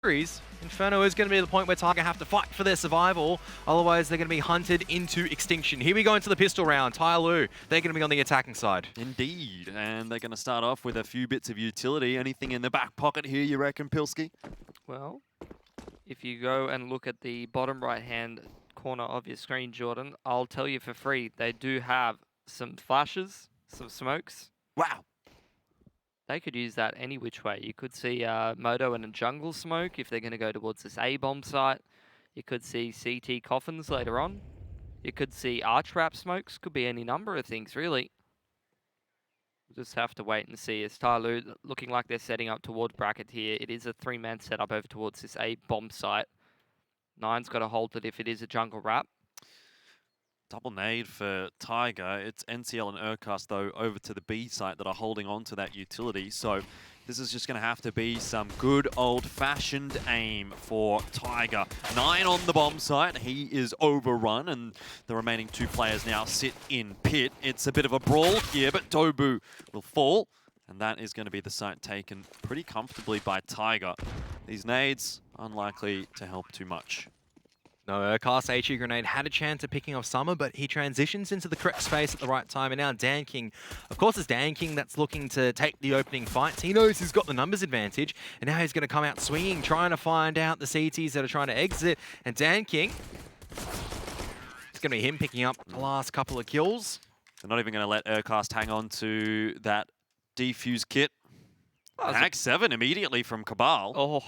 Inferno is going to be the point where Tiger have to fight for their survival, otherwise they're going to be hunted into extinction. Here we go into the pistol round. TYLOO, they're going to be on the attacking side. Indeed, and they're going to start off with a few bits of utility. Anything in the back pocket here, you reckon, Pilski? Well, if you go and look at the bottom right-hand corner of your screen, Jordan, I'll tell you for free, they do have some flashes, some smokes. Wow. They could use that any which way. You could see Moto and a jungle smoke if they're going to go towards this A-bomb site. You could see CT coffins later on. You could see arch wrap smokes. Could be any number of things, really. We'll just have to wait and see. As TYLOO looking like they're setting up towards bracket here. It is a three-man setup over towards this A-bomb site. Nine's got to hold it if it is a jungle wrap. Double nade for Tiger. It's NCL and Urcast, though, over to the B site that are holding on to that utility. So this is just going to have to be some good old-fashioned aim for Tiger. 9 on the bomb site. He is overrun, and the remaining 2 players now sit in pit. It's a bit of a brawl here, but Dobu will fall, and that is going to be the site taken pretty comfortably by Tiger. These nades, unlikely to help too much. No, Urcast HE Grenade had a chance of picking off Summer, but he transitions into the correct space at the right time. And now Dan King, of course it's Dan King that's looking to take the opening fights. He knows he's got the numbers advantage, and now he's going to come out swinging, trying to find out the CTs that are trying to exit. And Dan King, it's going to be him picking up the last couple of kills. They're not even going to let Urcast hang on to that defuse kit. Mag 7 immediately from Cabal. Oh,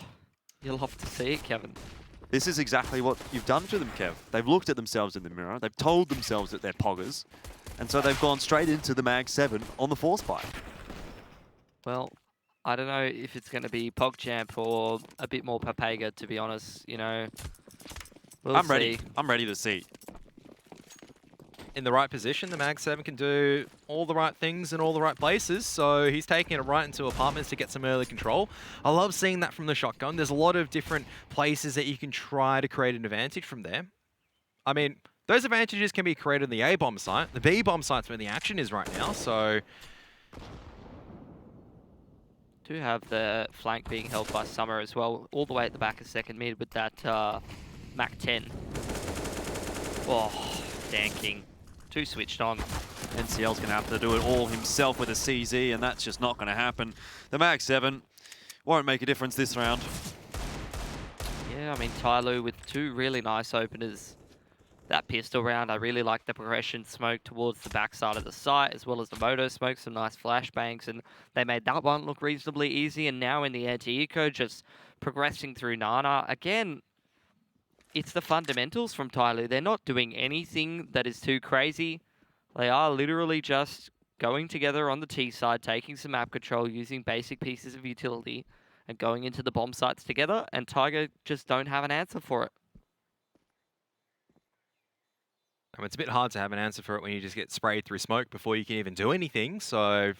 you'll have to see it, Kevin. This is exactly what you've done to them, Kev. They've looked at themselves in the mirror. They've told themselves that they're poggers. And so they've gone straight into the Mag 7 on the force spike. Well, I don't know if it's going to be PogChamp or a bit more Papega, to be honest. You know, we'll see. Ready. I'm ready to see. In the right position, the Mag 7 can do all the right things in all the right places, so he's taking it right into apartments to get some early control. I love seeing that from the shotgun. There's a lot of different places that you can try to create an advantage from there. I mean, those advantages can be created in the A-bomb site. The B-bomb site's where the action is right now, so... Do have the flank being held by Summer as well, all the way at the back of second mid with that Mac 10. Oh, Dan King. Too switched on. NCL's going to have to do it all himself with a CZ, and that's just not going to happen. The Mag 7 won't make a difference this round. Yeah, I mean, TYLOO with 2 really nice openers. That pistol round, I really like the progression smoke towards the backside of the site, as well as the Moto smoke, some nice flashbangs, and they made that one look reasonably easy. And now in the anti-eco, just progressing through Nana. Again, it's the fundamentals from TYLOO. They're not doing anything that is too crazy. They are literally just going together on the T side, taking some map control, using basic pieces of utility, and going into the bomb sites together, and Tiger just don't have an answer for it. It's a bit hard to have an answer for it when you just get sprayed through smoke before you can even do anything, so...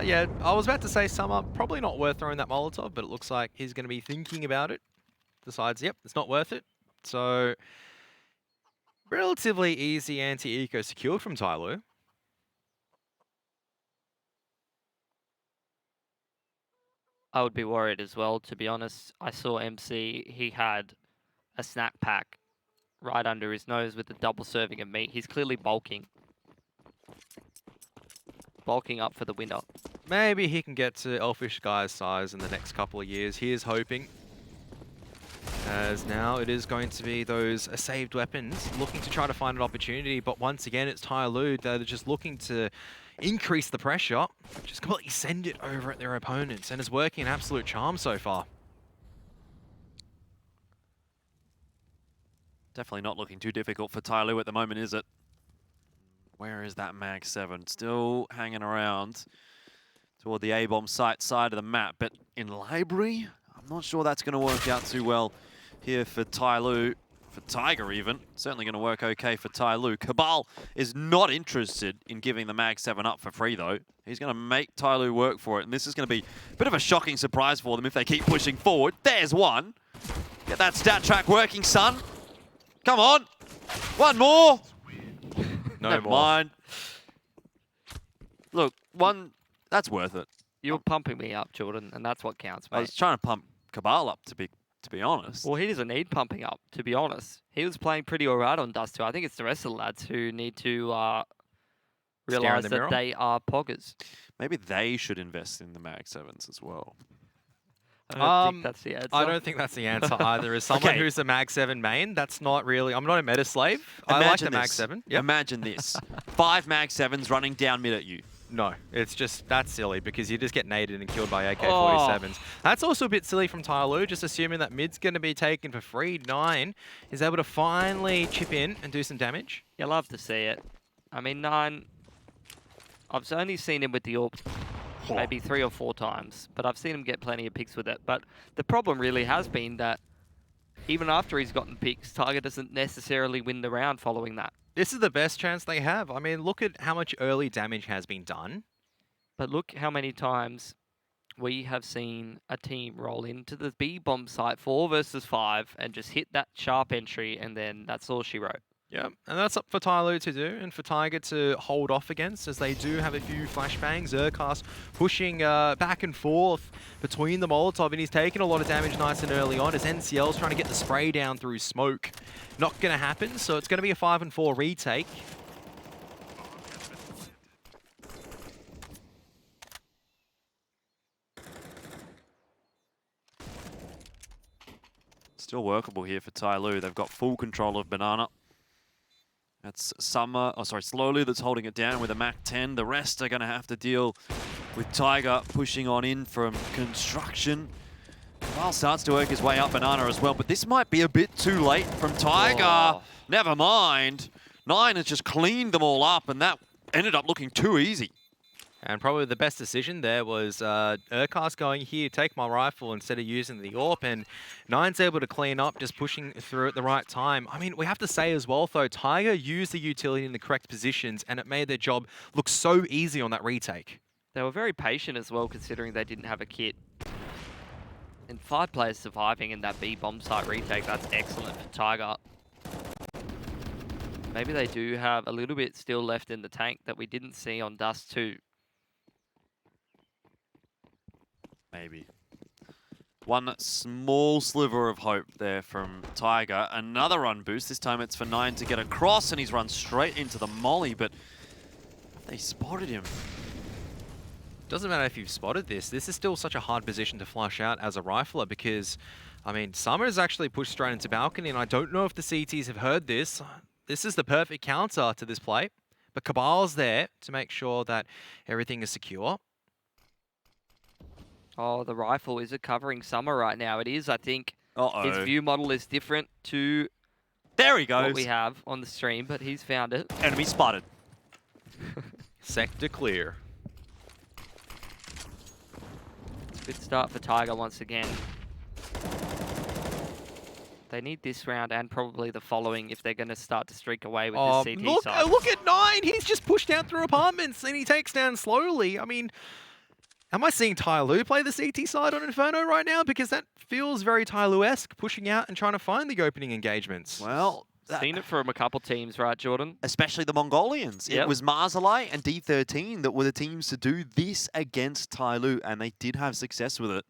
yeah, I was about to say Summer, probably not worth throwing that Molotov, but it looks like he's going to be thinking about it. Decides, yep, it's not worth it. So, relatively easy anti-eco secured from TYLOO. I would be worried as well, to be honest. I saw MC, he had a snack pack right under his nose with a double serving of meat. He's clearly bulking. Bulking up for the winner. Maybe he can get to Elfish Guy's size in the next couple of years. He is hoping. As now it is going to be those saved weapons, looking to try to find an opportunity. But once again, it's TYLOO that are just looking to increase the pressure. Just completely send it over at their opponents. And it's working an absolute charm so far. Definitely not looking too difficult for TYLOO at the moment, is it? Where is that Mag 7? Still hanging around toward the A-bomb site side of the map. But in Library, I'm not sure that's going to work out too well here for TYLOO. For Tiger even. Certainly going to work okay for TYLOO. Cabal is not interested in giving the Mag 7 up for free, though. He's going to make TYLOO work for it. And this is going to be a bit of a shocking surprise for them if they keep pushing forward. There's one. Get that stat track working, son. Come on. One more. No Never more. mind. Look, that's worth it. You're pumping me up, Jordan, and that's what counts, I mate. was trying to pump Cabal up, to be honest. Well, he doesn't need pumping up, to be honest. He was playing pretty alright on Dust 2. I think it's the rest of the lads who need to Stare in realise the that mirror? they are poggers. Maybe they should invest in the Mag 7s as well. I don't think that's the answer. I don't think that's the answer either. As someone Okay. who's a Mag 7 main, that's not really... I'm not a meta slave. I like the Mag 7. Yep. Imagine this. 5 Mag 7s running down mid at you. No, it's just, that's silly because you just get naded and killed by AK-47s. That's also a bit silly from TYLOO, just assuming that mid's going to be taken for free. 9 is able to finally chip in and do some damage. You love to see it. I mean, 9... I've only seen him with the AWP maybe 3 or 4 times, but I've seen him get plenty of picks with it. But the problem really has been that even after he's gotten picks, Tiger doesn't necessarily win the round following that. This is the best chance they have. I mean, look at how much early damage has been done. But look how many times we have seen a team roll into the B bomb site 4 versus 5 and just hit that sharp entry, and then that's all she wrote. Yeah, and that's up for TYLOO to do and for Tiger to hold off against, as they do have a few flashbangs. Zercast pushing back and forth between the Molotov, and he's taking a lot of damage nice and early on as NCL's trying to get the spray down through smoke. Not going to happen, so it's going to be a 5-4 retake. Still workable here for TYLOO. They've got full control of Banana. That's Slowly that's holding it down with a Mac 10. The rest are going to have to deal with Tiger pushing on in from construction. Well, starts to work his way up Banana as well, but this might be a bit too late from Tiger. Oh. Never mind. 9 has just cleaned them all up, and that ended up looking too easy. And probably the best decision there was Urcast going here, take my rifle instead of using the AWP, and 9's able to clean up, just pushing through at the right time. I mean, we have to say as well, though, Tiger used the utility in the correct positions, and it made their job look so easy on that retake. They were very patient as well, considering they didn't have a kit. And 5 players surviving in that B bomb site retake, that's excellent for Tiger. Maybe they do have a little bit still left in the tank that we didn't see on Dust 2. Maybe. One small sliver of hope there from Tiger. Another run boost. This time it's for 9 to get across, and he's run straight into the molly, but they spotted him. Doesn't matter if you've spotted this. This is still such a hard position to flush out as a rifler because, I mean, Summer's actually pushed straight into balcony, and I don't know if the CTs have heard this. This is the perfect counter to this play, but Cabal's there to make sure that everything is secure. Oh, the rifle, is it covering Summer right now? It is, I think. Uh-oh. His view model is different to There he goes. what we have on the stream, but he's found it. Enemy spotted. Sector clear. Good start for Tiger once again. They need this round and probably the following if they're going to start to streak away with this CT side. Look at 9! He's just pushed down through apartments and he takes down slowly. I mean, am I seeing TYLOO play the CT side on Inferno right now? Because that feels very TYLOO-esque, pushing out and trying to find the opening engagements. Well, Seen it from a couple teams, right, Jordan? especially the Mongolians. Yep. It was Marzalai and D13 that were the teams to do this against TYLOO, and they did have success with it.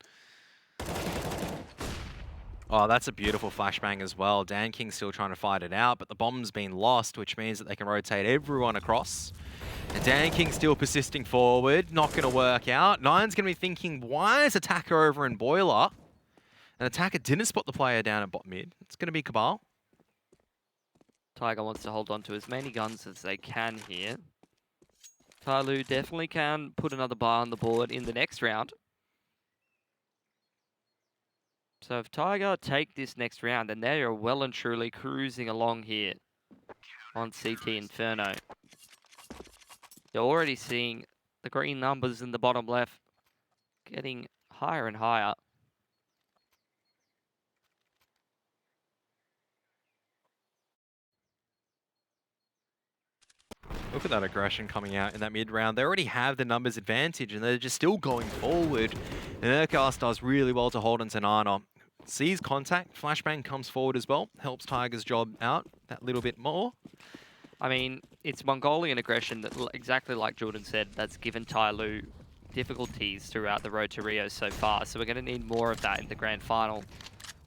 Oh, that's a beautiful flashbang as well. Dan King's still trying to fight it out, but the bomb's been lost, which means that they can rotate everyone across. And Dan King's still persisting forward, not going to work out. 9's going to be thinking, why is Attacker over in Boiler? And Attacker didn't spot the player down at bot mid. It's going to be Cabal. Tiger wants to hold on to as many guns as they can here. TYLOO definitely can put another bar on the board in the next round. So if Tiger take this next round, then they are well and truly cruising along here on CT Inferno. You're already seeing the green numbers in the bottom left getting higher and higher. Look at that aggression coming out in that mid round. They already have the numbers advantage and they're just still going forward. And Urcast does really well to hold into Nana. Sees contact, flashbang comes forward as well. Helps Tiger's job out that little bit more. I mean, it's Mongolian aggression that, exactly like Jordan said, that's given TYLOO difficulties throughout the road to Rio so far. So we're going to need more of that in the grand final.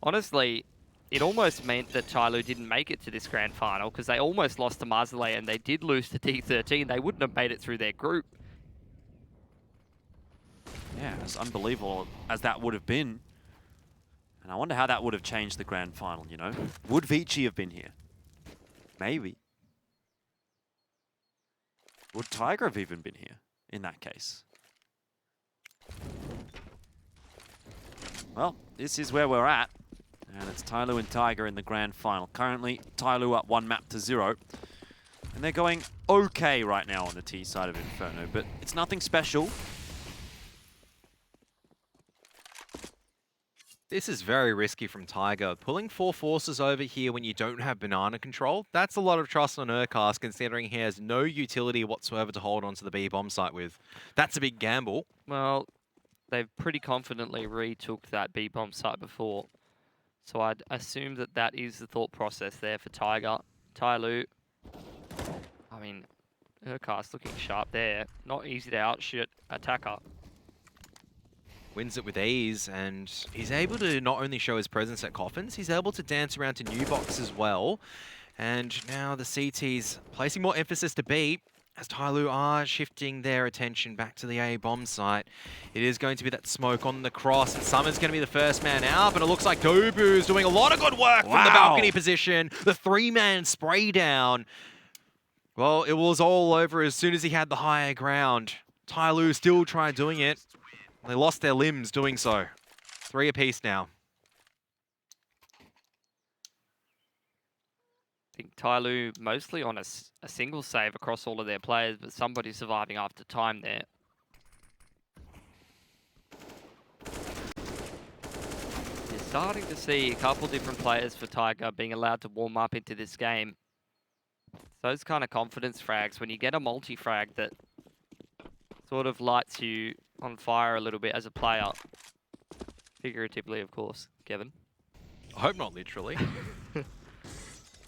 Honestly, it almost meant that TYLOO didn't make it to this grand final because they almost lost to Marzaleh and they did lose to T13. They wouldn't have made it through their group. Yeah, as unbelievable as that would have been. And I wonder how that would have changed the grand final, you know? Would Vici have been here? Maybe. Would Tiger have even been here in that case? Well, this is where we're at. And it's TYLOO and Tiger in the grand final. Currently, TYLOO up 1-0. And they're going okay right now on the T side of Inferno, but it's nothing special. This is very risky from Tiger. Pulling 4 forces over here when you don't have banana control, that's a lot of trust on Urcast, considering he has no utility whatsoever to hold onto the B bomb site with. That's a big gamble. Well, they've pretty confidently retook that B bomb site before. So I'd assume that that is the thought process there for Tiger. TYLOO, I mean, Urcast looking sharp there. Not easy to outshoot attacker. Wins it with ease, and he's able to not only show his presence at Coffins, he's able to dance around to new box as well. And now the CT's placing more emphasis to B, as TYLOO are shifting their attention back to the A bomb site. It is going to be that smoke on the cross, and Summer's going to be the first man out, but it looks like Dobu's doing a lot of good work from the balcony position. The 3-man spray down. Well, it was all over as soon as he had the higher ground. TYLOO still tried doing it. They lost their limbs doing so. 3 apiece now. I think TYLOO mostly on a single save across all of their players, but somebody surviving after time there. You're starting to see a couple different players for Tiger being allowed to warm up into this game. Those kind of confidence frags, when you get a multi-frag that sort of lights you on fire a little bit as a player. Figuratively, of course, Kevin. I hope not literally.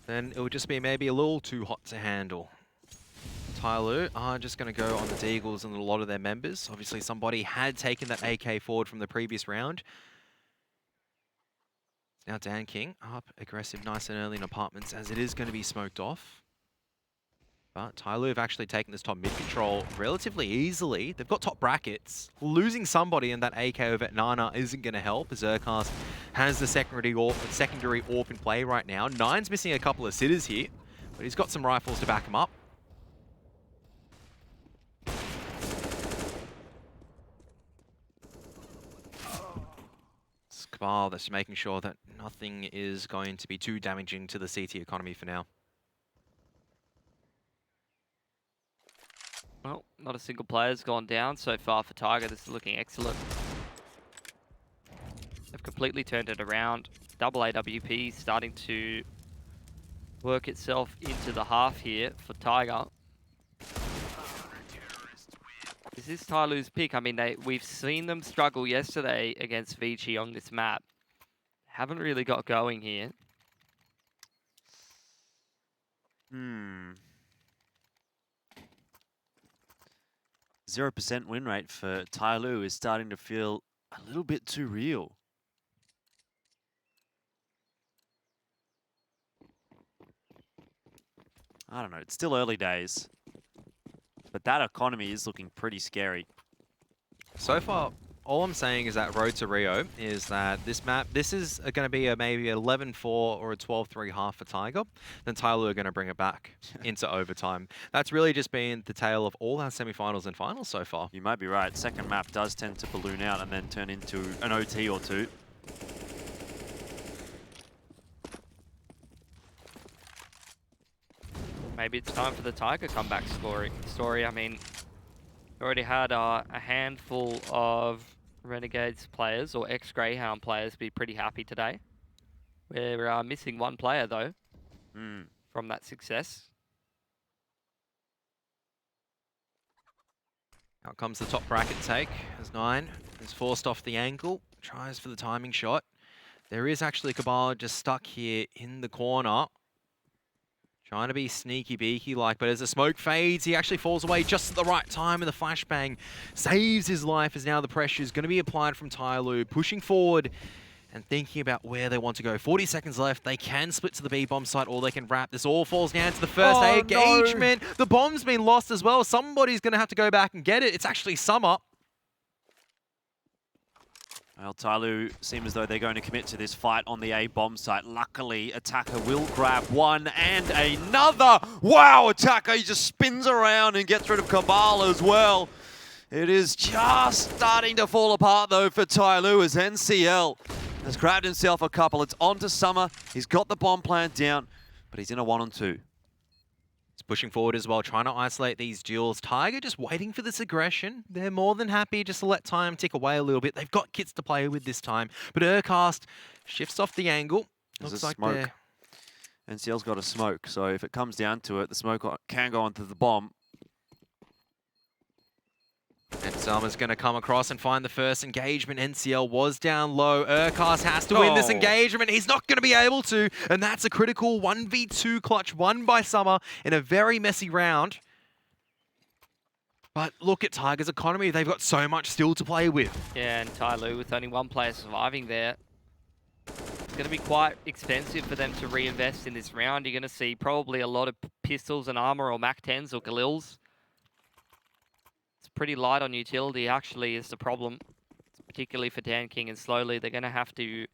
Then it would just be maybe a little too hot to handle. TYLOO are just going to go on the Deagles and a lot of their members. Obviously, somebody had taken that AK forward from the previous round. Now Dan King up aggressive nice and early in apartments, as it is going to be smoked off. But TYLOO have actually taken this top mid control relatively easily. They've got top brackets. Losing somebody in that AK over at Nana isn't going to help, as Urcast has the secondary AWP in play right now. Nine's missing a couple of sitters here, but he's got some rifles to back him up. It's Cabal that's making sure that nothing is going to be too damaging to the CT economy for now. Well, not a single player's gone down so far for Tiger. This is looking excellent. They've completely turned it around. Double AWP starting to work itself into the half here for Tiger. This is TYLOO's pick. I mean, we've seen them struggle yesterday against Vici on this map. Haven't really got going here. 0% win rate for TYLOO is starting to feel a little bit too real. I don't know, it's still early days. But that economy is looking pretty scary. So far, all I'm saying is that Road to Rio is that this map, this is going to be maybe an 11-4 or a 12-3 half for Tiger. Then TYLOO are going to bring it back into overtime. That's really just been the tale of all our semifinals and finals so far. You might be right. Second map does tend to balloon out and then turn into an OT or two. Maybe it's time for the Tiger comeback story. I mean, already had a handful of Renegades players or ex-Greyhound players be pretty happy today. We're missing one player, though, from that success. Out comes the top bracket take, as Nine is forced off the angle, tries for the timing shot. There is actually Cabal just stuck here in the corner, Trying to be sneaky beaky like, but as the smoke fades, he actually falls away just at the right time, and the flashbang saves his life as now the pressure is going to be applied from TYLOO, pushing forward and thinking about where they want to go. 40 seconds left. They can split to the B bomb site or they can wrap. This all falls down to the first engagement. No. The bomb's been lost as well. Somebody's going to have to go back and get it. It's actually Summer. Well, TYLOO seem as though they're going to commit to this fight on the A bomb site. Luckily, Attacker will grab one and another. Wow, Attacker, he just spins around and gets rid of Cabal as well. It is just starting to fall apart, though, for TYLOO as NCL has grabbed himself a couple. It's on to Summer. He's got the bomb plant down, but he's in a 1-on-2. He's pushing forward as well, trying to isolate these duels. Tiger just waiting for this aggression. They're more than happy just to let time tick away a little bit. They've got kits to play with this time. But Urcast shifts off the angle. Looks like smoke. NCL's got a smoke, so if it comes down to it, the smoke can go onto the bomb. And Summer's going to come across and find the first engagement. NCL was down low. Urcast has to win this engagement. He's not going to be able to. And that's a critical 1v2 clutch won by Summer in a very messy round. But look at Tiger's economy. They've got so much still to play with. Yeah, and TYLOO with only one player surviving there. It's going to be quite expensive for them to reinvest in this round. You're going to see probably a lot of pistols and armor or MAC-10s or Galils. Pretty light on utility actually is the problem, particularly for DanKing, and slowly they're going to have to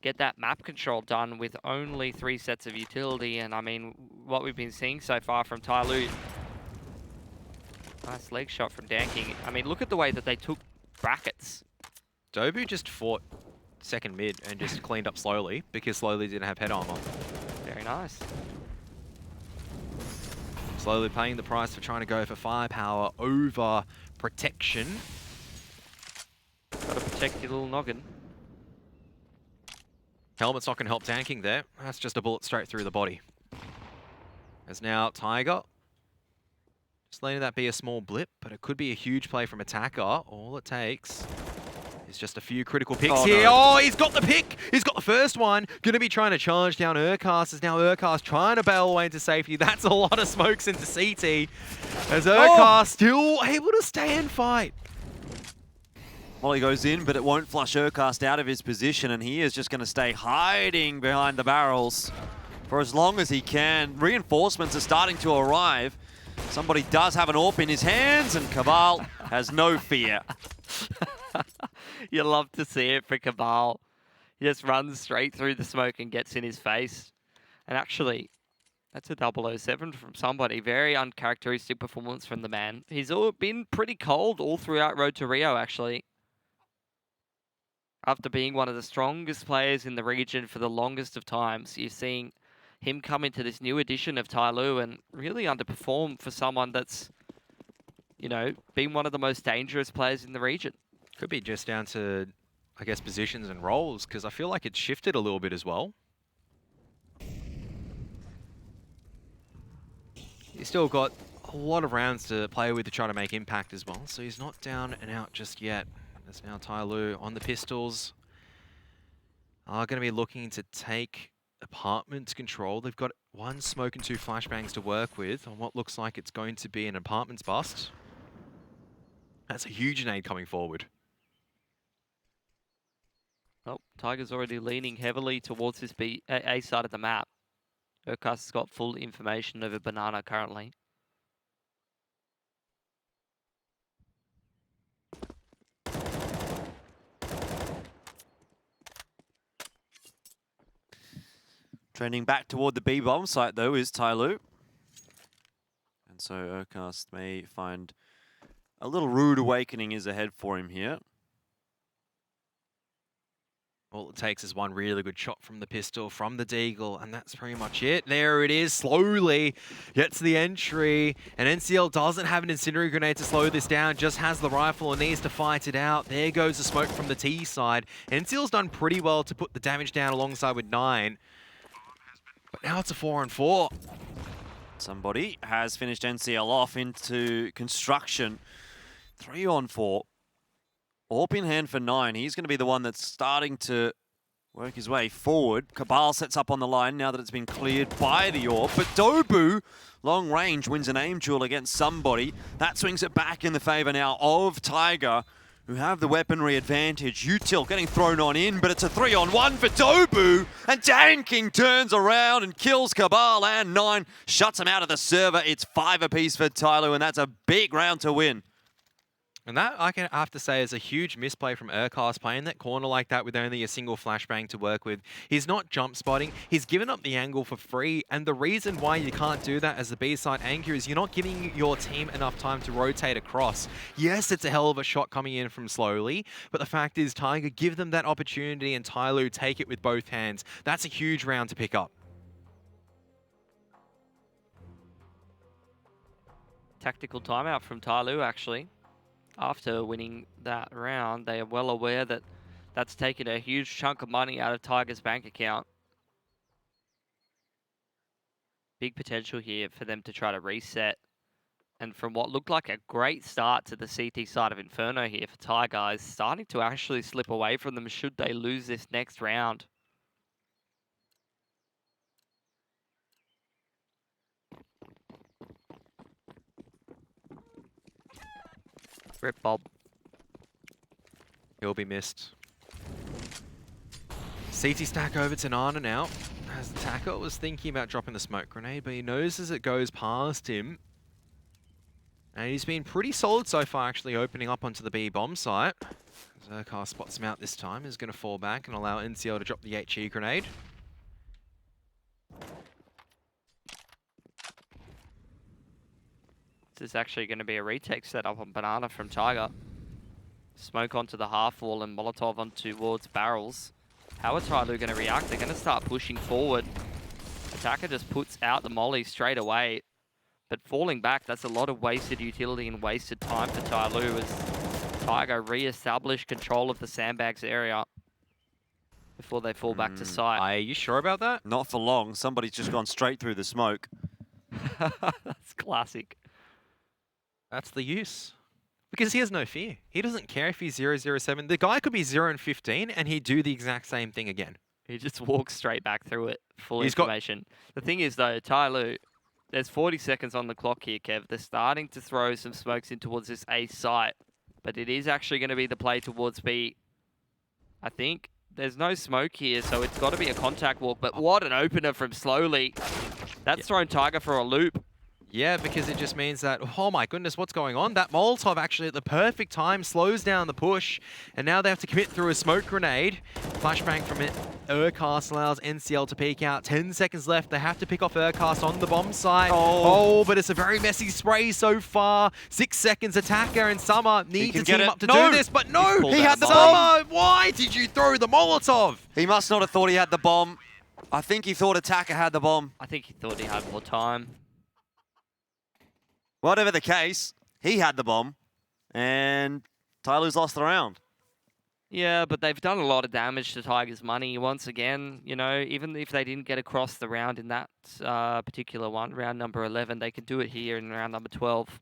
get that map control done with only 3 sets of utility. And I mean, what we've been seeing so far from TYLOO, nice leg shot from DanKing. I mean, look at the way that they took brackets. Dobu just fought second mid and just cleaned up slowly because slowly didn't have head armor. Very nice. Slowly paying the price for trying to go for firepower over protection. Got to protect your little noggin. Helmet's not going to help DanKing there. That's just a bullet straight through the body. As now Tiger. Just letting that be a small blip, but it could be a huge play from Attacker. All it takes is just a few critical picks here. No. Oh, he's got the pick. He's got the first one. Going to be trying to charge down Urcast. As now Urcast trying to bail away into safety. That's a lot of smokes into CT. As Urcast still able to stay and fight. Molly goes in, but it won't flush Urcast out of his position, and he is just going to stay hiding behind the barrels for as long as he can. Reinforcements are starting to arrive. Somebody does have an AWP in his hands, and Cabal has no fear. You love to see it for Cabal. He just runs straight through the smoke and gets in his face. And actually, that's a 007 from somebody. Very uncharacteristic performance from the man. He's been pretty cold all throughout Road to Rio, actually. After being one of the strongest players in the region for the longest of times, you're seeing him come into this new edition of TYLOO and really underperform for someone that's, you know, been one of the most dangerous players in the region. Could be just down to, I guess, positions and roles, because I feel like it's shifted a little bit as well. He's still got a lot of rounds to play with to try to make impact as well, so he's not down and out just yet. There's now TYLOO on the pistols. Are going to be looking to take apartment control. They've got 1 smoke and 2 flashbangs to work with on what looks like it's going to be an apartments bust. That's a huge nade coming forward. Oh, Tiger's already leaning heavily towards this A side of the map. Urcast has got full information over Banana currently. Trending back toward the B bomb site, though, is TYLOO. And so Urcast may find a little rude awakening is ahead for him here. All it takes is 1 really good shot from the pistol, from the Deagle, and that's pretty much it. There it is, slowly gets the entry, and NCL doesn't have an incendiary grenade to slow this down, just has the rifle and needs to fight it out. There goes the smoke from the T side. NCL's done pretty well to put the damage down alongside with 9, but now it's a 4-on-4. Somebody has finished NCL off into construction. 3-on-4. AWP in hand for 9. He's going to be the one that's starting to work his way forward. Cabal sets up on the line now that it's been cleared by the AWP. But Dobu, long range, wins an aim duel against somebody. That swings it back in the favor now of Tiger, who have the weaponry advantage. Util getting thrown on in, but it's a 3-on-1 for Dobu. And Dan King turns around and kills Cabal, and 9 shuts him out of the server. It's 5 apiece for TYLOO, and that's a big round to win. And that, I have to say, is a huge misplay from Urkast, playing that corner like that with only a single flashbang to work with. He's not jump spotting. He's given up the angle for free. And the reason why you can't do that as the B-side anchor is you're not giving your team enough time to rotate across. Yes, it's a hell of a shot coming in from slowly, but the fact is Tiger give them that opportunity and TYLOO take it with both hands. That's a huge round to pick up. Tactical timeout from TYLOO, actually. After winning that round, they are well aware that that's taken a huge chunk of money out of Tiger's bank account. Big potential here for them to try to reset. And from what looked like a great start to the CT side of Inferno here for Tiger, is starting to actually slip away from them should they lose this next round. Rip Bob. He'll be missed. CT stack over to Nana now. As Taka was thinking about dropping the smoke grenade, but he knows as it goes past him. And he's been pretty solid so far, actually opening up onto the B bomb site. Zerkar spots him out this time. He's going to fall back and allow NCL to drop the HE grenade. This is actually going to be a retake setup on Banana from Tiger. Smoke onto the half wall and Molotov on towards barrels. How are TYLOO going to react? They're going to start pushing forward. Attacker just puts out the molly straight away. But falling back, that's a lot of wasted utility and wasted time for TYLOO as Tiger re-establish control of the sandbags area before they fall back to site. Are you sure about that? Not for long. Somebody's just gone straight through the smoke. That's classic. That's the use. Because he has no fear. He doesn't care if he's 007. The guy could be 0 and 15 and he'd do the exact same thing again. He just walks straight back through it. Full information. The thing is though, TYLOO, there's 40 seconds on the clock here, Kev. They're starting to throw some smokes in towards this A site. But it is actually going to be the play towards B. I think there's no smoke here, so it's got to be a contact walk. But what an opener from Slowly. That's thrown Tiger for a loop. Yeah, because it just means that, oh my goodness, what's going on? That Molotov actually at the perfect time slows down the push, and now they have to commit through a smoke grenade. Flashbang from it. Urkast allows NCL to peek out. 10 seconds left. They have to pick off Urkast on the bomb site. Oh, but it's a very messy spray so far. 6 seconds. Attacker and Summer need to team up to do this, but no, he had the bomb. Why did you throw the Molotov? He must not have thought he had the bomb. I think he thought Attacker had the bomb. I think he thought he had more time. Whatever the case, he had the bomb, and TYLOO's lost the round. Yeah, but they've done a lot of damage to Tiger's money once again. You know, even if they didn't get across the round in that particular one, round number 11, they can do it here in round number 12.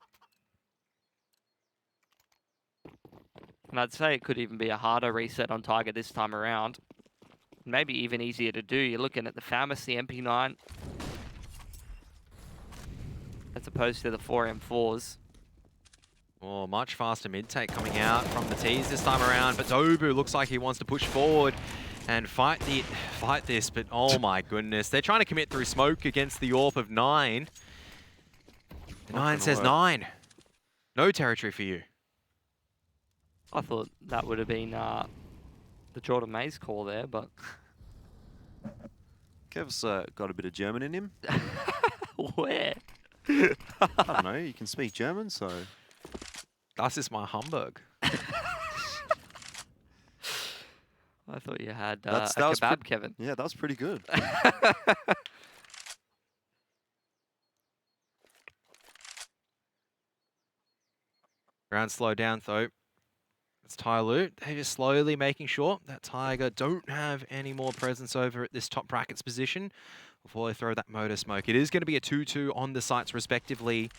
And I'd say it could even be a harder reset on Tiger this time around. Maybe even easier to do. You're looking at the FAMAS, the MP9. As opposed to the 4M4s. Oh, much faster mid-take coming out from the T's this time around, but Dobu looks like he wants to push forward and fight this, but oh my goodness. They're trying to commit through smoke against the AWP of 9. 9 says 9. No territory for you. I thought that would have been the Jordan Mays call there, but... Kev's got a bit of German in him. Where? I don't know, you can speak German, so... Das ist my Hamburg. I thought you had a that kebab, Kevin. Yeah, that was pretty good. Round slow down though. It's TYLOO. They're just slowly making sure that Tiger don't have any more presence over at this top brackets position before they throw that motor smoke. It is going to be a 2-2 on the sites respectively.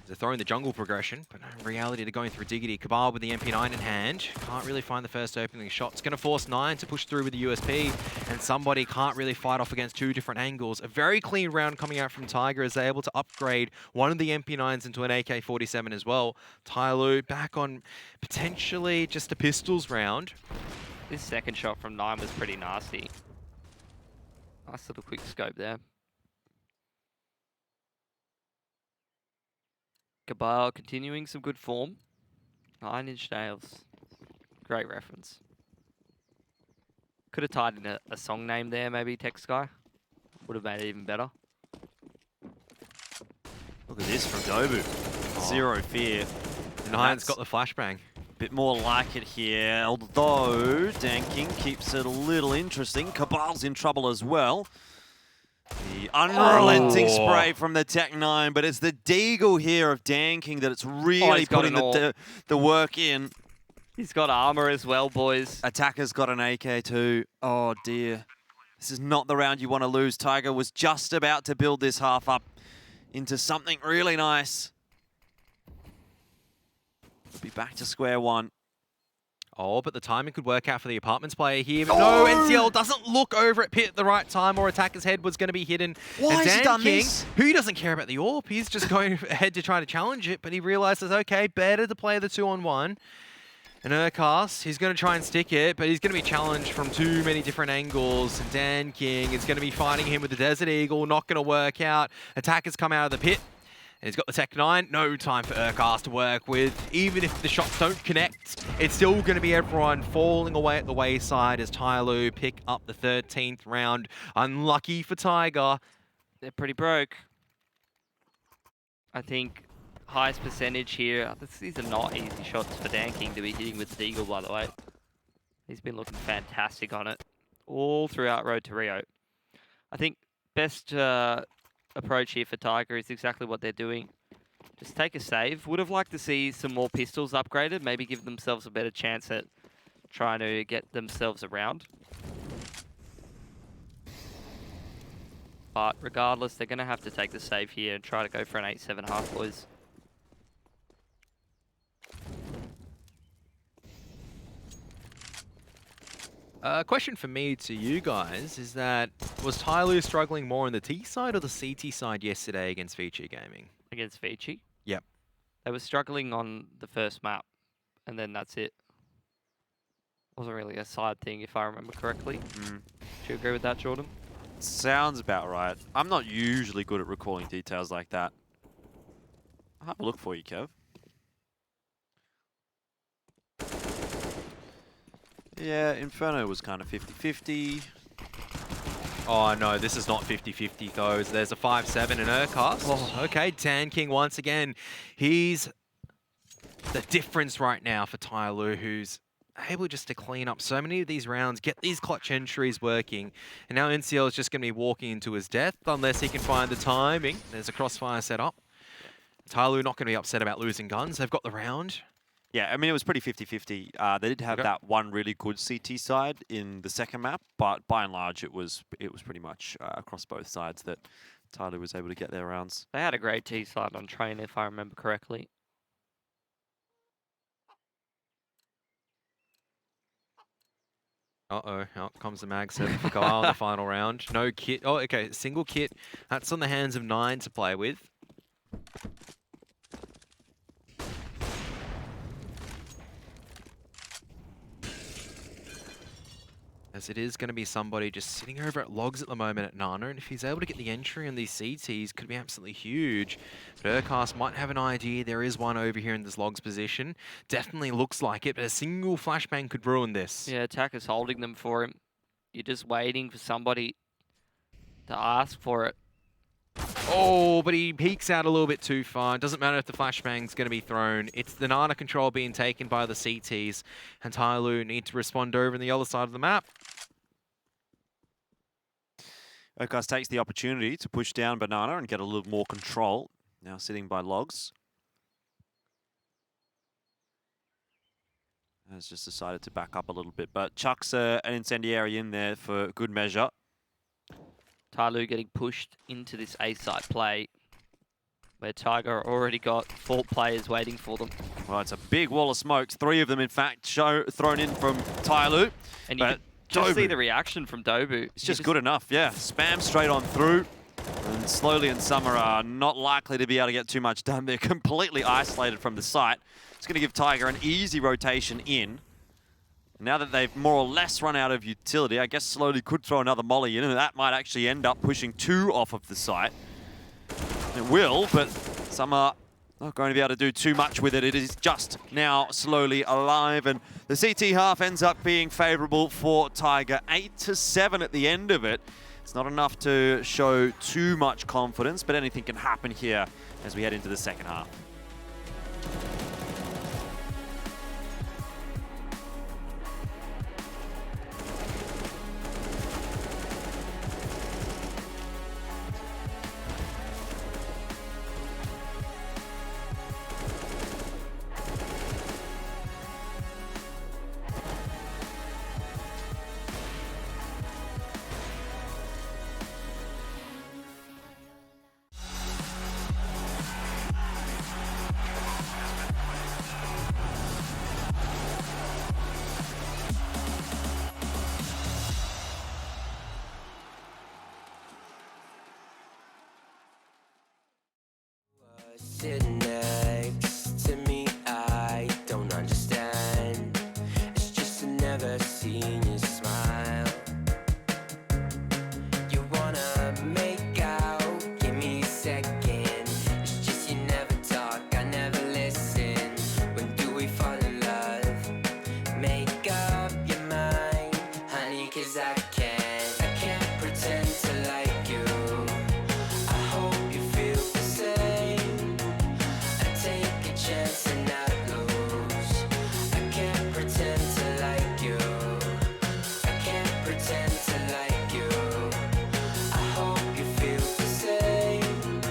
They're throwing the jungle progression, but in reality they're going through Diggity. Cabal with the MP9 in hand. Can't really find the first opening shot. It's going to force 9 to push through with the USP, and somebody can't really fight off against two different angles. A very clean round coming out from Tiger as they're able to upgrade one of the MP9s into an AK-47 as well. TYLOO back on potentially just a pistols round. This second shot from 9 was pretty nasty. Nice little quick scope there. Cabal continuing some good form. 9-inch nails. Great reference. Could have tied in a song name there, maybe, Text Guy. Would have made it even better. Look at this from Dobu. Zero fear. Nine's got the flashbang. Bit more like it here, although Dan King keeps it a little interesting. Cabal's in trouble as well. The unrelenting spray from the Tech 9, but it's the deagle here of Dan King that it's really putting the work in. He's got armor as well, boys. Attacker's got an AK too. Oh dear. This is not the round you want to lose. Tiger was just about to build this half up into something really nice. Be back to square one. Oh, but the timing could work out for the apartments player here. But no, NCL doesn't look over at Pit at the right time, or Attacker's head was going to be hidden. Why and has Dan he done King, this? who doesn't care about the AWP, he's just going ahead to try to challenge it, but he realizes, okay, better to play the 2-on-1. And Urcast, he's going to try and stick it, but he's going to be challenged from too many different angles. And Dan King is going to be fighting him with the Desert Eagle, not going to work out. Attackers come out of the pit. And he's got the Tech 9, no time for Urcast to work with. Even if the shots don't connect, it's still going to be everyone falling away at the wayside as TYLOO pick up the 13th round. Unlucky for Tiger. They're pretty broke. I think highest percentage here. These are not easy shots for Dan King to be hitting with the Deagle, by the way. He's been looking fantastic on it all throughout Road to Rio. I think best approach here for Tiger is exactly what they're doing. Just take a save. Would have liked to see some more pistols upgraded, maybe give themselves a better chance at trying to get themselves around. But regardless, they're going to have to take the save here and try to go for an 8-7.5, boys. Question for me to you guys is that, was TYLOO struggling more on the T side or the CT side yesterday against Vici Gaming? Against Vici? Yep. They were struggling on the first map, and then that's it. Wasn't really a side thing, if I remember correctly. Do you agree with that, Jordan? Sounds about right. I'm not usually good at recalling details like that. I'll have a look for you, Kev. Yeah, Inferno was kind of 50-50. Oh no, this is not 50-50 though. There's a 5-7 in Urcast. Oh, okay, Dan King once again. He's the difference right now for TYLOO, who's able just to clean up so many of these rounds, get these clutch entries working. And now NCL is just going to be walking into his death unless he can find the timing. There's a crossfire set up. TYLOO not going to be upset about losing guns. They've got the round. Yeah, I mean, it was pretty 50-50. They did have that one really good CT side in the second map, but by and large, it was pretty much across both sides that TYLOO was able to get their rounds. They had a great T side on train, if I remember correctly. Uh-oh, out comes the mag 7 for Kyle in the final round. No kit. Oh, okay, single kit. That's on the hands of 9 to play with. As it is going to be somebody just sitting over at logs at the moment at Nana, and if he's able to get the entry on these CTs, could be absolutely huge. But Urcast might have an idea. There is one over here in this logs position. Definitely looks like it, but a single flashbang could ruin this. Yeah, Attacker's holding them for him. You're just waiting for somebody to ask for it. Oh, but he peeks out a little bit too far. It doesn't matter if the flashbang's going to be thrown. It's the Nana control being taken by the CTs, and TYLOO need to respond over on the other side of the map. Urcast takes the opportunity to push down Banana and get a little more control. Now sitting by logs. Has just decided to back up a little bit, but chucks an incendiary in there for good measure. TYLOO getting pushed into this A-side play. where Tiger already got 4 players waiting for them. Well, it's a big wall of smokes. 3 of them, in fact, thrown in from TYLOO. And you But could just see Dobu, the reaction from Dobu. it's just good enough, yeah. Spam straight on through. And Slowly and Summer are not likely to be able to get too much done. They're completely isolated from the site. It's going to give Tiger an easy rotation in. Now that they've more or less run out of utility, I guess Slowly could throw another molly in, and that might actually end up pushing 2 off of the site. It will, but Summer not going to be able to do too much with it. It is just now Slowly alive, and the CT half ends up being favorable for Tiger. 8-7 at the end of it. It's not enough to show too much confidence, but anything can happen here as we head into the second half. Sitting next to me, I don't understand. It's just I never seen you smile. You wanna make out, give me a second. It's just you never talk, I never listen. When do we fall in love? Make up your mind, honey, 'cause I can't pretend to like you. I hope you feel the same. Take a chance and not lose. I can't pretend to like you. I can't pretend to like you. I hope you feel the same.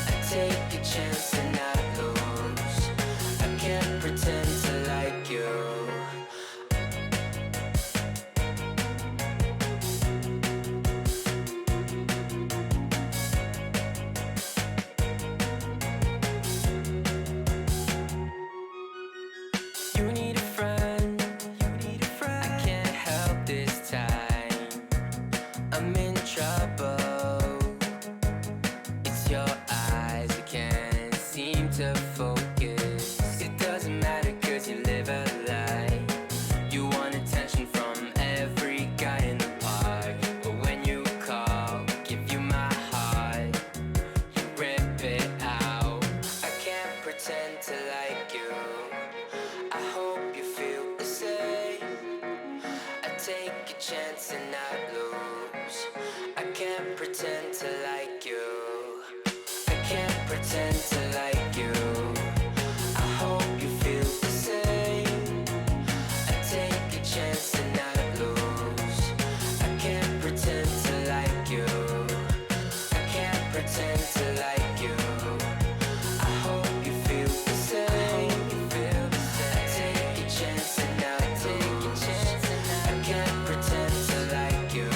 I take a chance and not lose. I can't pretend to like you. You need a friend, I can't help this time. I'm in trouble. It's your eyes, I can't seem to focus. It doesn't matter 'cause you live a lie. You want attention from every guy in the park. But when you call, give you my heart, you rip it out. I can't pretend to like you. I hope you feel the same. I take a chance and not lose. I can't pretend to like you. I can't pretend to like you. I hope you feel the same. I take a chance and not lose. I can't pretend to like you. I can't pretend to like you. I hope you feel the same. I take a chance and not lose. I can't pretend to like you.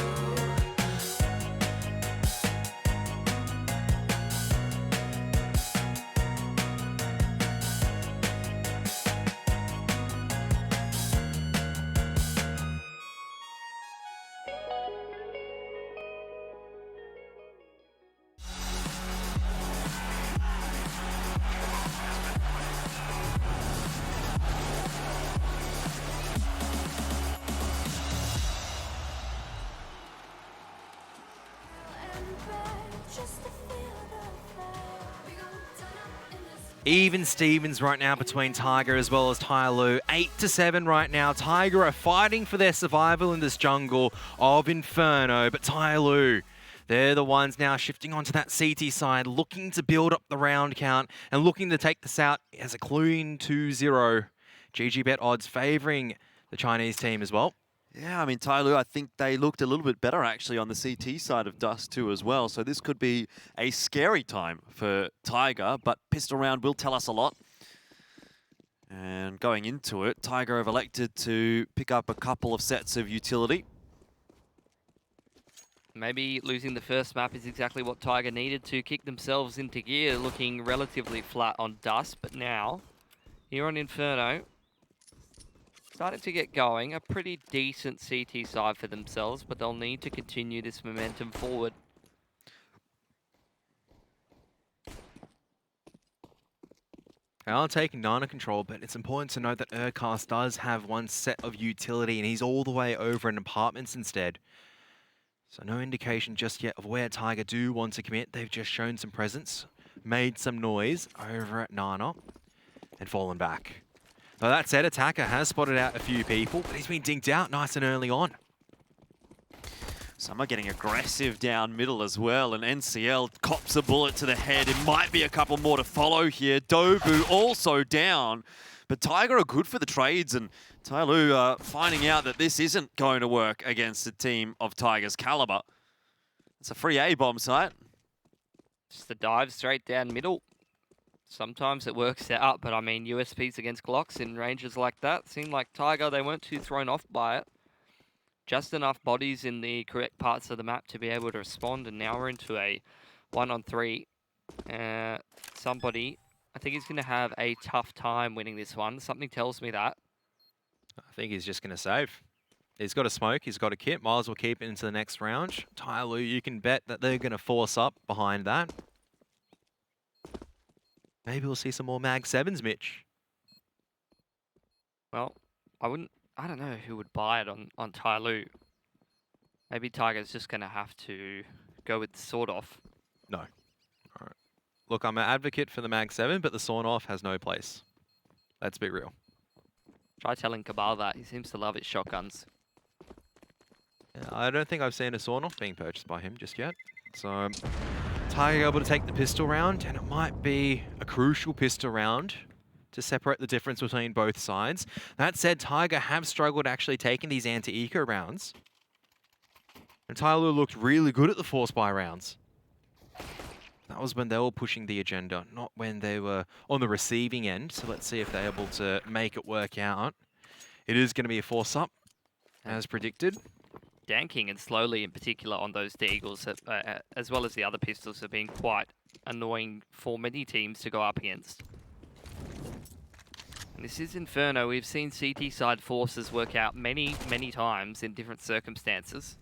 Even Stevens right now between Tiger as well as TYLOO. 8-7 right now. Tiger are fighting for their survival in this jungle of Inferno, but TYLOO, they're the ones now shifting onto that CT side, looking to build up the round count and looking to take this out as a clean 2-0. GG bet odds favouring the Chinese team as well. Yeah, I mean, TYLOO, I think they looked a little bit better actually on the CT side of Dust too as well. So this could be a scary time for Tiger, but pistol round will tell us a lot. And going into it, Tiger have elected to pick up a couple of sets of utility. Maybe losing the first map is exactly what Tiger needed to kick themselves into gear, looking relatively flat on Dust. But now, here on Inferno, starting to get going. A pretty decent CT side for themselves, but they'll need to continue this momentum forward. They are taking Nana control, but it's important to note that Urcast does have one set of utility, and he's all the way over in apartments instead. So no indication just yet of where Tiger do want to commit. They've just shown some presence, made some noise over at Nana, and fallen back. Now that said, Attacker has spotted out a few people, but he's been dinked out nice and early on. Summer getting aggressive down middle as well, and NCL cops a bullet to the head. It might be a couple more to follow here. Dobu also down, but Tiger are good for the trades, and TYLOO finding out that this isn't going to work against a team of Tiger's caliber. It's a free A-bomb site. Just the dive straight down middle. Sometimes it works out, but I mean, USPs against Glocks in ranges like that. Seemed like Tiger, they weren't too thrown off by it. Just enough bodies in the correct parts of the map to be able to respond, and now we're into a 1-on-3. Somebody, I think he's going to have a tough time winning this one. Something tells me that. I think he's just going to save. He's got a smoke, he's got a kit, might as well keep it into the next round. TYLOO, you can bet that they're going to force up behind that. Maybe we'll see some more Mag 7s, Mitch. Well, I don't know who would buy it on TYLOO. Maybe Tiger's just going to have to go with the sawed-off. No. All right. Look, I'm an advocate for the Mag 7, but the sawn-off has no place. Let's be real. Try telling Cabal that. He seems to love his shotguns. Yeah, I don't think I've seen a sawn-off being purchased by him just yet. So, Tiger able to take the pistol round, and it might be a crucial pistol round to separate the difference between both sides. That said, Tiger have struggled actually taking these anti-eco rounds. And TYLOO looked really good at the force buy rounds. That was when they were pushing the agenda, not when they were on the receiving end. So let's see if they're able to make it work out. It is going to be a force up, as predicted. Danking and Slowly in particular on those deagles, as well as the other pistols, have been quite annoying for many teams to go up against. And this is Inferno. We've seen CT side forces work out many, many times in different circumstances.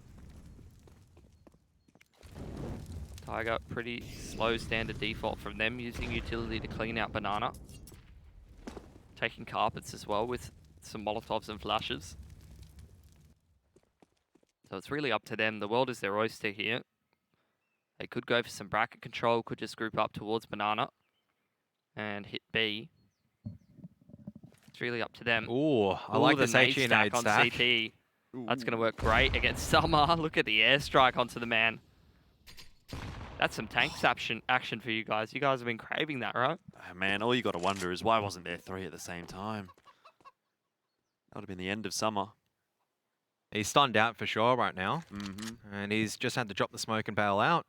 Tiger, pretty slow standard default from them, using utility to clean out Banana. Taking carpets as well with some Molotovs and flashes. So it's really up to them. The world is their oyster here. They could go for some bracket control, could just group up towards Banana and hit B. It's really up to them. Ooh, I like the this nade HE stack nade on stack. CT. That's going to work great against Summer. Look at the airstrike onto the man. That's some tanks action for you guys. You guys have been craving that, right? Oh, man, all you got to wonder is why wasn't there 3 at the same time? That would have been the end of Summer. He's stunned out for sure right now. Mm-hmm. And he's just had to drop the smoke and bail out.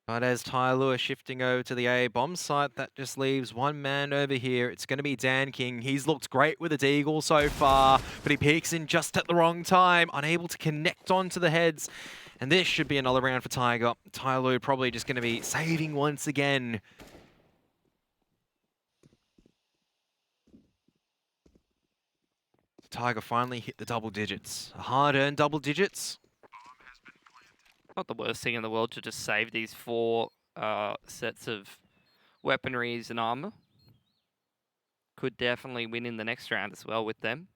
But as TYLOO are shifting over to the A bomb site, that just leaves one man over here. It's going to be Dan King. He's looked great with a deagle so far, but he peeks in just at the wrong time, unable to connect onto the heads. And this should be another round for Tiger. TYLOO probably just going to be saving once again. Tiger finally hit the double digits. Hard-earned double digits. Not the worst thing in the world to just save these 4 sets of weaponries and armor. Could definitely win in the next round as well with them.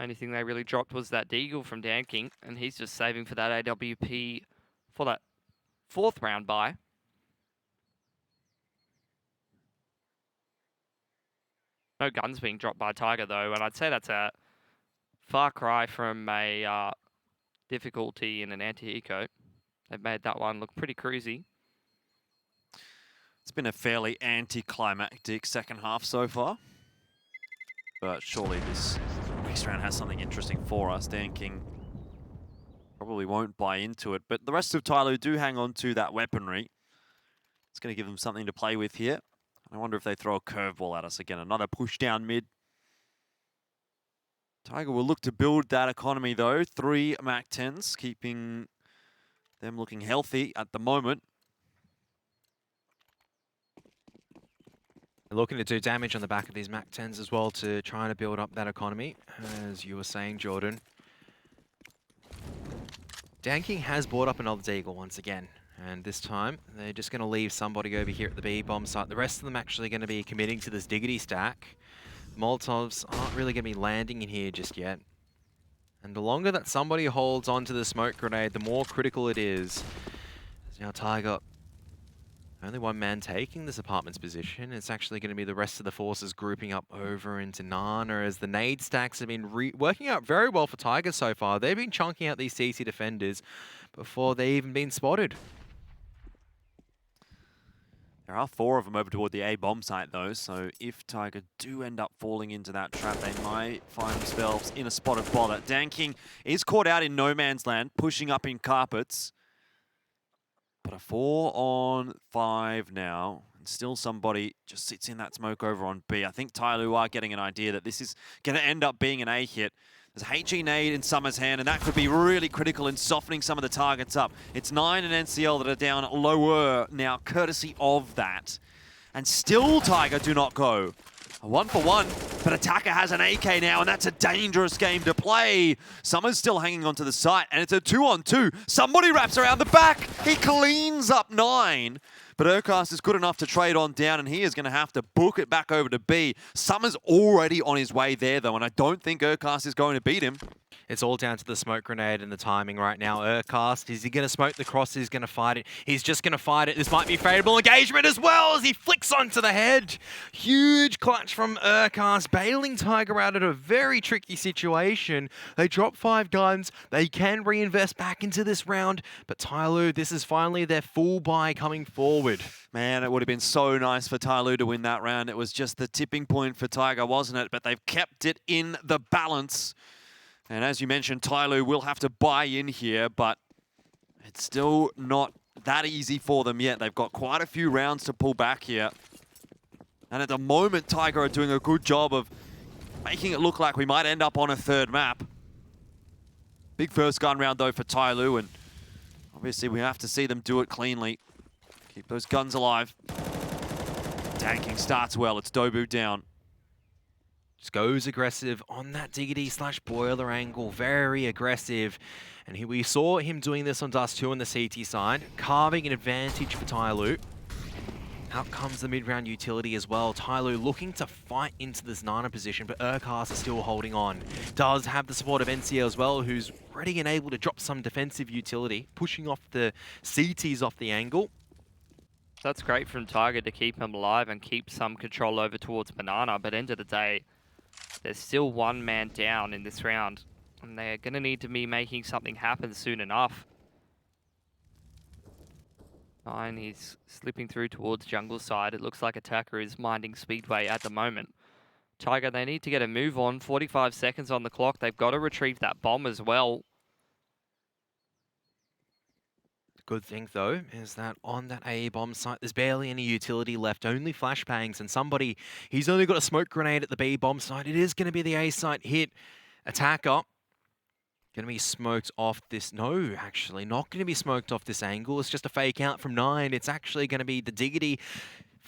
Only thing they really dropped was that deagle from Dan King, and he's just saving for that AWP for that 4th round buy. No guns being dropped by Tiger though, and I'd say that's a far cry from a difficulty in an anti-eco. They've made that one look pretty cruisy. It's been a fairly anticlimactic second half so far. But surely this next round has something interesting for us. Dan King probably won't buy into it, but the rest of TYLOO do hang on to that weaponry. It's going to give them something to play with here. I wonder if they throw a curveball at us again. Another push down mid. Tiger will look to build that economy though. 3 Mac 10s, keeping them looking healthy at the moment. They're looking to do damage on the back of these Mac 10s as well to try and build up that economy, as you were saying, Jordan. Danking has brought up another Deagle once again, and this time they're just going to leave somebody over here at the B bomb site. The rest of them actually going to be committing to this diggity stack. Molotovs aren't really going to be landing in here just yet. And the longer that somebody holds onto the smoke grenade, the more critical it is. As now Tiger, only one man taking this apartment's position. It's actually going to be the rest of the forces grouping up over into Nana, as the nade stacks have been working out very well for Tiger so far. They've been chunking out these CC defenders before they even been spotted. There are 4 of them over toward the A bomb site though, so if Tiger do end up falling into that trap, they might find themselves in a spot of bother. Danking is caught out in no man's land, pushing up in carpets. But a 4 on 5 now, and still somebody just sits in that smoke over on B. I think TYLOO are getting an idea that this is going to end up being an A hit. There's a HE nade in Summer's hand, and that could be really critical in softening some of the targets up. It's 9 and NCL that are down lower now, courtesy of that. And still Tiger do not go. A 1-for-1, but Attacker has an AK now, and that's a dangerous game to play. Summer's still hanging onto the site, and it's a 2-on-2. Somebody wraps around the back. He cleans up 9. But Urcast is good enough to trade on down, and he is going to have to book it back over to B. Summer's already on his way there, though, and I don't think Urcast is going to beat him. It's all down to the smoke grenade and the timing right now. Urcast, is he going to smoke the cross? He's going to fight it. He's just going to fight it. This might be favorable engagement as well as he flicks onto the head. Huge clutch from Urcast, bailing Tiger out of a very tricky situation. They drop 5 guns. They can reinvest back into this round, but TYLOO, this is finally their full buy coming forward. Man, it would have been so nice for TYLOO to win that round. It was just the tipping point for Tiger, wasn't it? But they've kept it in the balance. And as you mentioned, TYLOO will have to buy in here, but it's still not that easy for them yet. They've got quite a few rounds to pull back here. And at the moment, Tiger are doing a good job of making it look like we might end up on a 3rd map. Big first gun round, though, for TYLOO, and obviously we have to see them do it cleanly. Keep those guns alive. Danking starts well. It's Dobu down. Just goes aggressive on that diggity/boiler angle, very aggressive. And we saw him doing this on Dust 2 on the CT side, carving an advantage for TYLOO. Out comes the mid-round utility as well. TYLOO looking to fight into this Nana position, but Urcast is still holding on. Does have the support of NCL as well, who's ready and able to drop some defensive utility, pushing off the CTs off the angle. That's great from Tiger to keep him alive and keep some control over towards Banana, but end of the day, there's still 1 man down in this round, and they're going to need to be making something happen soon enough. 9, he's slipping through towards jungle side. It looks like Attacker is minding Speedway at the moment. Tiger, they need to get a move on. 45 seconds on the clock. They've got to retrieve that bomb as well. Good thing, though, is that on that A bomb site, there's barely any utility left, only flashbangs, and somebody, he's only got a smoke grenade at the B bomb site. It is going to be the A site hit. Attacker, going to be smoked off this, no, actually, not going to be smoked off this angle. It's just a fake out from 9. It's actually going to be the diggity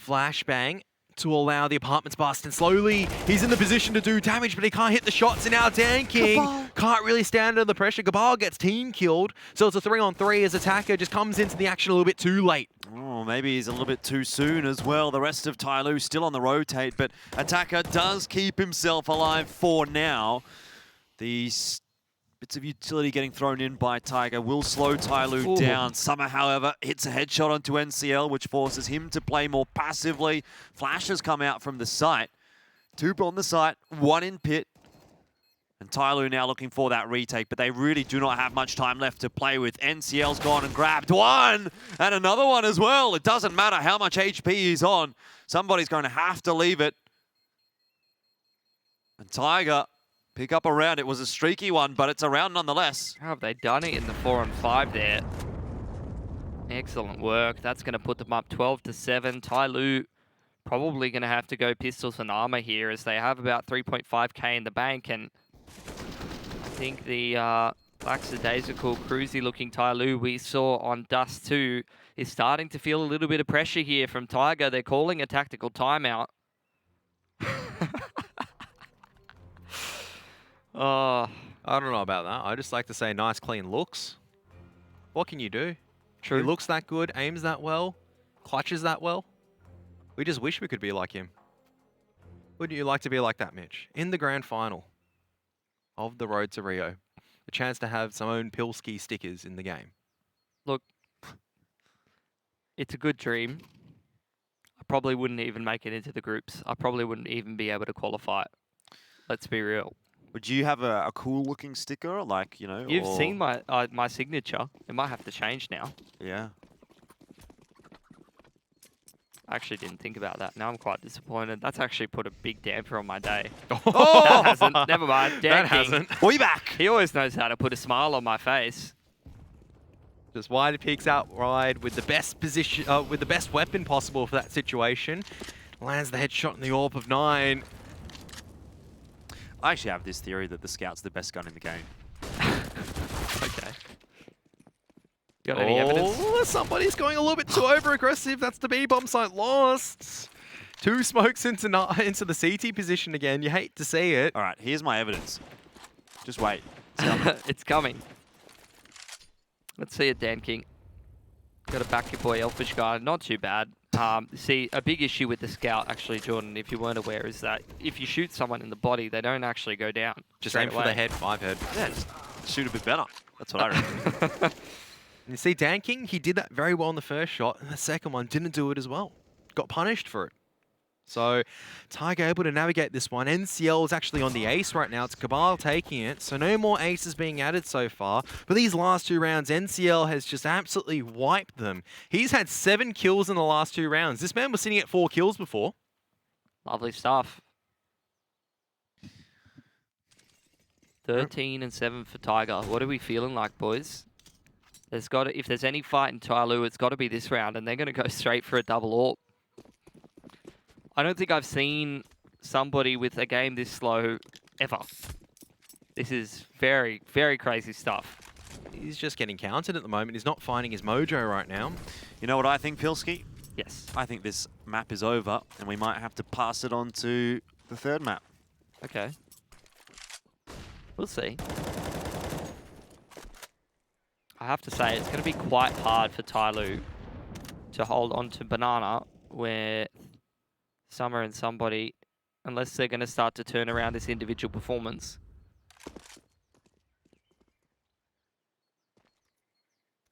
flashbang to allow the apartments bust, and slowly he's in the position to do damage, but he can't hit the shots, and now Danking can't really stand under the pressure. Gabal gets team killed, so it's a 3-on-3 as Attacker just comes into the action a little bit too late. Oh, maybe he's a little bit too soon as well. The rest of TYLOO still on the rotate, but Attacker does keep himself alive for now. These bits of utility getting thrown in by Tiger will slow TYLOO down. Summer, however, hits a headshot onto NCL, which forces him to play more passively. Flashes come out from the site. 2 on the site, 1 in pit. And TYLOO now looking for that retake, but they really do not have much time left to play with. NCL's gone and grabbed 1, and another one as well. It doesn't matter how much HP he's on. Somebody's going to have to leave it. And Tiger pick up a round. It was a streaky one, but it's a round nonetheless. How have they done it in the 4-on-5 there? Excellent work. That's going to put them up 12-7. TYLOO probably going to have to go pistols and armor here, as they have about 3.5k in the bank, and I think the lackadaisical, cruisy-looking TYLOO we saw on Dust 2 is starting to feel a little bit of pressure here from Tiger. They're calling a tactical timeout. Oh, I don't know about that. I just like to say nice, clean looks. What can you do? true. He looks that good, aims that well, clutches that well. We just wish we could be like him. Wouldn't you like to be like that, Mitch? In the grand final of the Road to Rio, a chance to have some own Pilski stickers in the game. Look, it's a good dream. I probably wouldn't even make it into the groups. I probably wouldn't even be able to qualify. Let's be real. Would you have a cool looking sticker, like, you know? You've or... seen my my signature. It might have to change now. Yeah. I actually didn't think about that. Now I'm quite disappointed. That's actually put a big damper on my day. Oh! That hasn't. Never mind. Dan That King. hasn't. We back. He always knows how to put a smile on my face. Just wide peeks out wide with the best position, with the best weapon possible for that situation. Lands the headshot in the AWP of 9. I actually have this theory that the Scout's the best gun in the game. Okay. Got any evidence? Oh, somebody's going a little bit too over-aggressive. That's the B-bomb site lost. 2 smokes into the CT position again. You hate to see it. All right, here's my evidence. Just wait. It's coming. It's coming. Let's see it, Dan King. Got to back your boy Elfish guy. Not too bad. See, a big issue with the Scout, actually, Jordan, if you weren't aware, is that if you shoot someone in the body, they don't actually go down. Just straight aim for away. the head, 5 head. Yeah, just shoot a bit better. That's what I reckon. And you see, Dan King, he did that very well in the first shot, and the second one didn't do it as well. Got punished for it. So, Tiger able to navigate this one. NCL is actually on the ace right now. It's Cabal taking it, so no more aces being added so far. But these last 2 rounds, NCL has just absolutely wiped them. He's had 7 kills in the last 2 rounds. This man was sitting at 4 kills before. Lovely stuff. 13 and 7 for Tiger. What are we feeling like, boys? There's got to, if there's any fight in TYLOO, it's got to be this round, and they're going to go straight for a double AWP. I don't think I've seen somebody with a game this slow ever. This is very, very crazy stuff. He's just getting counted at the moment. He's not finding his mojo right now. You know what I think, Pilski? Yes. I think this map is over, and we might have to pass it on to the 3rd map. Okay. We'll see. I have to say, it's going to be quite hard for TYLOO to hold on to Banana, where Summer and somebody, unless they're going to start to turn around this individual performance.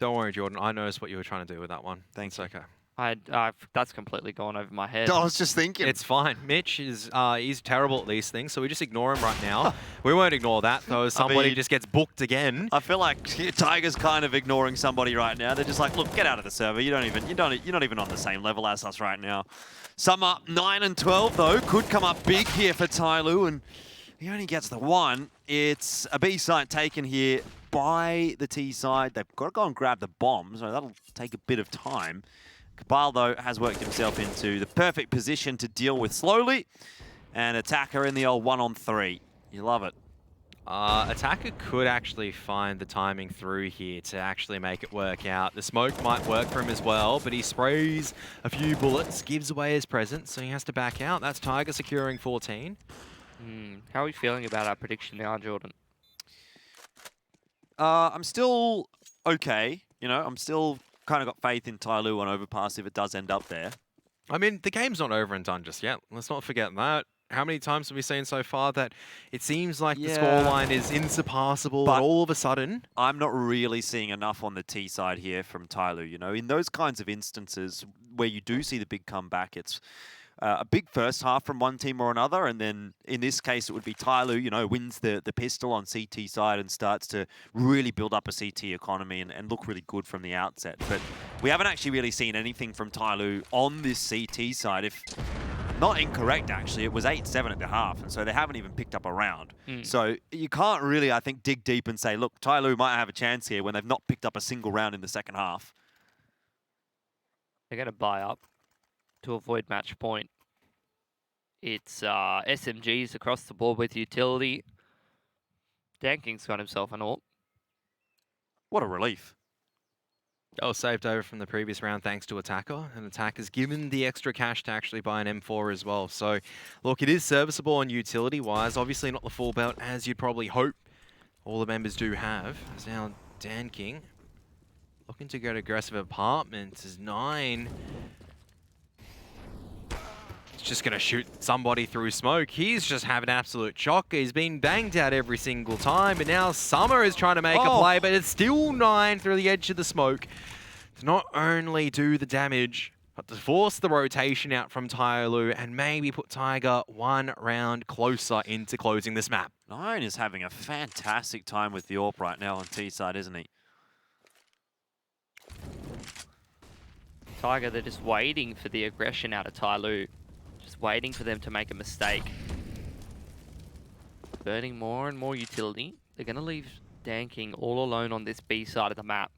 Don't worry, Jordan. I noticed what you were trying to do with that one. Thanks. Okay. That's completely gone over my head. I was just thinking. It's fine. Mitch is he's terrible at these things, so we just ignore him right now. We won't ignore that though. Somebody just gets booked again. I feel like Tiger's kind of ignoring somebody right now. They're just like, look, get out of the server. You're not even on the same level as us right now. Summer 9 and 12 though could come up big here for TYLOO, and he only gets the 1. It's a B site taken here by the T side. They've got to go and grab the bomb, so that'll take a bit of time. Cabal, though, has worked himself into the perfect position to deal with slowly. And Attacker in the old 1-on-3. You love it. Attacker could actually find the timing through here to actually make it work out. The smoke might work for him as well, but he sprays a few bullets, gives away his presence, so he has to back out. That's Tiger securing 14. How are we feeling about our prediction now, Jordan? I'm still okay. You know, I'm still kind of got faith in TYLOO on Overpass if it does end up there. I mean, the game's not over and done just yet. Let's not forget that. How many times have we seen so far that it seems like the scoreline is insurpassable, but all of a sudden... I'm not really seeing enough on the T side here from TYLOO, you know. In those kinds of instances where you do see the big comeback, it's a big first half from one team or another, and then in this case it would be TYLOO, you know, wins the pistol on CT side and starts to really build up a CT economy and look really good from the outset. But we haven't actually really seen anything from TYLOO on this CT side. If not incorrect, actually, it was 8-7 at the half, and so they haven't even picked up a round. So you can't really, I think, dig deep and say, look, TYLOO might have a chance here when they've not picked up a single round in the second half. They're going to buy up to avoid match point. It's SMGs across the board with utility. Danking's got himself an AWP. What a relief. That was saved over from the previous round thanks to Attacker, and Attacker's given the extra cash to actually buy an M4 as well. So, look, it is serviceable on utility-wise. Obviously not the full belt as you'd probably hope all the members do have. As now Dan King looking to go to aggressive apartments as 9. He's just going to shoot somebody through smoke. He's just having absolute shock. He's been banged out every single time, but now Summer is trying to make a play, but it's still 9 through the edge of the smoke. To not only do the damage, but to force the rotation out from TYLOO and maybe put Tiger 1 round closer into closing this map. 9 is having a fantastic time with the AWP right now on T side, isn't he? Tiger, they're just waiting for the aggression out of TYLOO. Just waiting for them to make a mistake. Burning more and more utility. They're going to leave Dan King all alone on this B side of the map.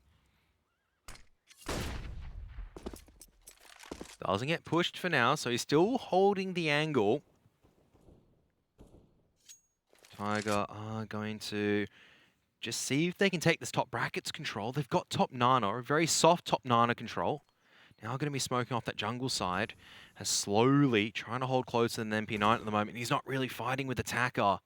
Doesn't get pushed for now, so he's still holding the angle. Tiger are going to just see if they can take this top brackets control. They've got top Nana, a very soft top Nana control. Now going to be smoking off that jungle side. Has slowly trying to hold closer than MP9 at the moment. He's not really fighting with Attacker.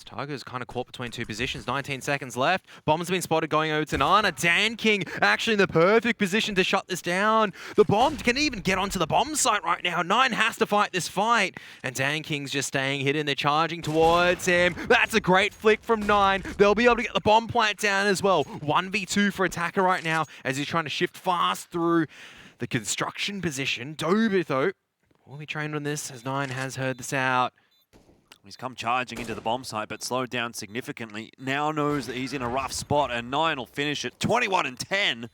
Tiger's kind of caught between two positions. 19 seconds left. Bomb's been spotted going over to Nana. Dan King actually in the perfect position to shut this down. The bomb can even get onto the bomb site right now. 9 has to fight this fight. And Dan King's just staying hidden. They're charging towards him. That's a great flick from 9. They'll be able to get the bomb plant down as well. 1v2 for Attacker right now as he's trying to shift fast through the construction position. Dobith, though, will be trained on this as 9 has heard this out. He's come charging into the bomb site, but slowed down significantly. Now knows that he's in a rough spot, and 9 will finish it 21-10.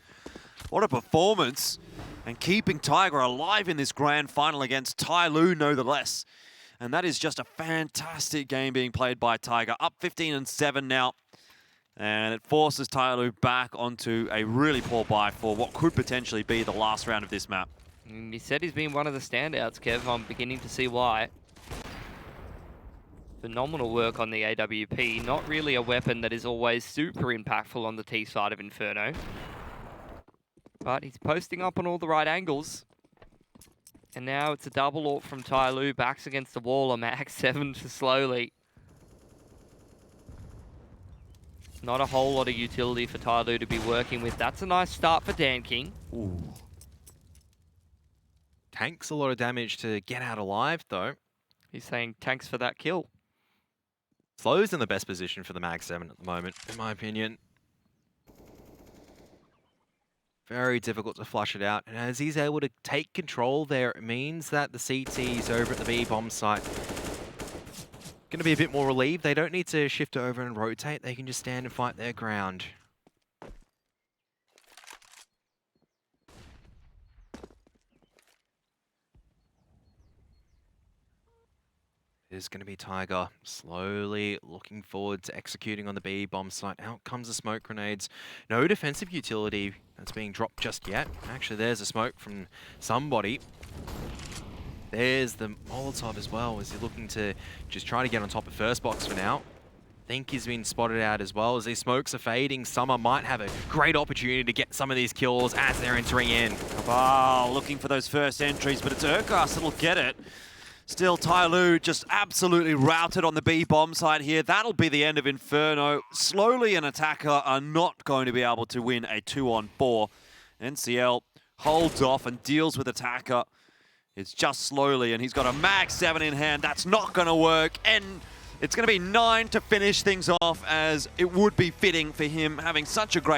What a performance. And keeping Tiger alive in this grand final against TYLOO, no the less. And that is just a fantastic game being played by Tiger. Up 15-7 now. And it forces TYLOO back onto a really poor buy for what could potentially be the last round of this map. He said he's been one of the standouts, Kev. I'm beginning to see why. Phenomenal work on the AWP. Not really a weapon that is always super impactful on the T side of Inferno. But he's posting up on all the right angles. And now it's a double AWP from TYLOO. Backs against the wall. A max 7 to slowly. Not a whole lot of utility for TYLOO to be working with. That's a nice start for Dan King. Ooh. Tanks a lot of damage to get out alive, though. He's saying thanks for that kill. Slow's in the best position for the Mag 7 at the moment, in my opinion. Very difficult to flush it out. And as he's able to take control there, it means that the CTs over at the B bomb site going to be a bit more relieved. They don't need to shift over and rotate. They can just stand and fight their ground. Is going to be Tiger slowly looking forward to executing on the B bomb site. Out comes the smoke grenades. No defensive utility that's being dropped just yet. Actually, there's a smoke from somebody. There's the Molotov as well. Is he looking to just try to get on top of first box for now? I think he's been spotted out as well. As these smokes are fading, Summer might have a great opportunity to get some of these kills as they're entering in. Cabal looking for those first entries, but it's Urkas that'll get it. Still, TYLOO just absolutely routed on the B bomb side here. That'll be the end of Inferno. Slowly, an Attacker are not going to be able to win a 2-on-4. NCL holds off and deals with Attacker. It's just slowly, and he's got a Mag 7 in hand. That's not going to work, and it's going to be 9 to finish things off, as it would be fitting for him having such a great